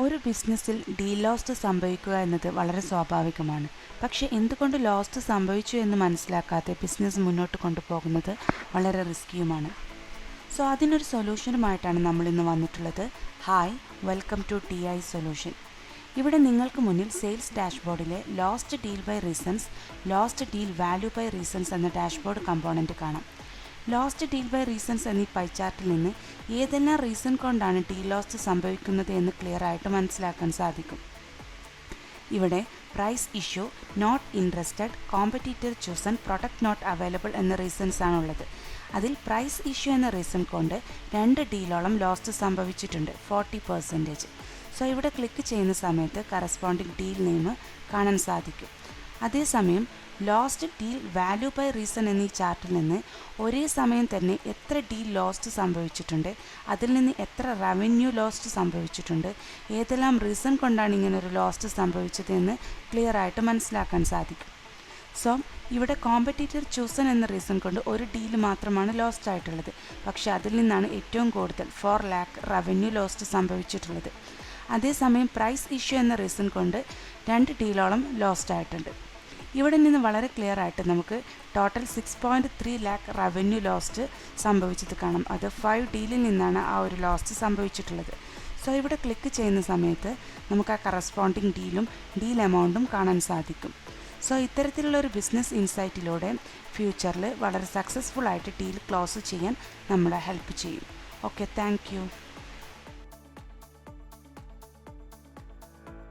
ഒരു ബിസിനസ്സിൽ deal lost സംഭവിക്കുക എന്നത് വളരെ സ്വാഭാവികമാണ്. പക്ഷേ എന്തുകൊണ്ട് ലോസ്റ്റ് സംഭവിച്ചു എന്ന് മനസ്സിലാക്കാതെ ബിസിനസ് മുന്നോട്ട് കൊണ്ടുപോകുന്നത് വളരെ റിസ്കിയുമാണ്. സോ അതിനൊരു സൊല്യൂഷനുമായിട്ടാണ് നമ്മൾ ഇന്ന് വന്നിട്ടുള്ളത്. Hi, welcome to TI solution. ഇവിടെ നിങ്ങൾക്ക് മുന്നിൽ സെയിൽസ് ഡാഷ്ബോർഡിലെ lost deal by reasons, lost deal value by reasons എന്ന ഡാഷ്ബോർഡ് കമ്പോണൻറ്റ് കാണാം. ലോസ്റ്റ് ഡീൽ ബൈ റീസൺസ് എന്നീ പൈ ചാർട്ടിൽ നിന്ന് ഏതെല്ലാം റീസൺ കൊണ്ടാണ് ഡീൽ ലോസ്റ്റ് സംഭവിക്കുന്നത് എന്ന് ക്ലിയർ ആയിട്ട് മനസ്സിലാക്കാൻ സാധിക്കും. ഇവിടെ price issue, not interested, competitor chosen, product not available എന്ന റീസൺസ് ആണുള്ളത്. അതിൽ പ്രൈസ് ഇഷ്യൂ എന്ന റീസൺ കൊണ്ട് 2 ഡീലോളം ലോസ്റ്റ് സംഭവിച്ചിട്ടുണ്ട്, 40%. സോ ഇവിടെ ക്ലിക്ക് ചെയ്യുന്ന സമയത്ത് കറസ്പോണ്ടിങ് ഡീൽ നെയിം കാണാൻ സാധിക്കും. അതേസമയം lost deal value by reason എന്നീ ചാർട്ടിൽ നിന്ന് ഒരേ സമയം തന്നെ എത്ര ഡീൽ ലോസ്റ്റ് സംഭവിച്ചിട്ടുണ്ട്, അതിൽ നിന്ന് എത്ര റവന്യൂ ലോസ്റ്റ് സംഭവിച്ചിട്ടുണ്ട്, ഏതെല്ലാം റീസൺ കൊണ്ടാണ് ഇങ്ങനൊരു ലോസ്റ്റ് സംഭവിച്ചത് എന്ന് ക്ലിയർ ആയിട്ട് മനസ്സിലാക്കാൻ സാധിക്കും. സോ ഇവിടെ കോമ്പറ്റീറ്റർ ചൂസൺ എന്ന റീസൺ കൊണ്ട് ഒരു ഡീൽ മാത്രമാണ് ലോസ്റ്റ് ആയിട്ടുള്ളത്. പക്ഷേ അതിൽ നിന്നാണ് ഏറ്റവും കൂടുതൽ 4 lakh റവന്യൂ ലോസ്റ്റ് സംഭവിച്ചിട്ടുള്ളത്. അതേസമയം പ്രൈസ് ഇഷ്യൂ എന്ന റീസൺ കൊണ്ട് 2 ഡീലോളം ലോസ്റ്റ് ആയിട്ടുണ്ട്. ഇവിടെ നിന്ന് വളരെ ക്ലിയർ ആയിട്ട് നമുക്ക് ടോട്ടൽ 6.3 lakh റവന്യൂ ലോസ്റ്റ് സംഭവിച്ചത് കാണാം. അത് 5 ഡീലിൽ നിന്നാണ് ആ ഒരു ലോസ്റ്റ് സംഭവിച്ചിട്ടുള്ളത്. സോ ഇവിടെ ക്ലിക്ക് ചെയ്യുന്ന സമയത്ത് നമുക്ക് ആ കറസ്പോണ്ടിങ് ഡീലും ഡീൽ എമൗണ്ടും കാണാൻ സാധിക്കും. സോ ഇത്തരത്തിലുള്ള ഒരു ബിസിനസ് ഇൻസൈറ്റിലൂടെ ഫ്യൂച്ചറിൽ വളരെ സക്സസ്ഫുൾ ആയിട്ട് ഡീൽ ക്ലോസ് ചെയ്യാൻ നമ്മളെ ഹെൽപ്പ് ചെയ്യും. Okay, thank you.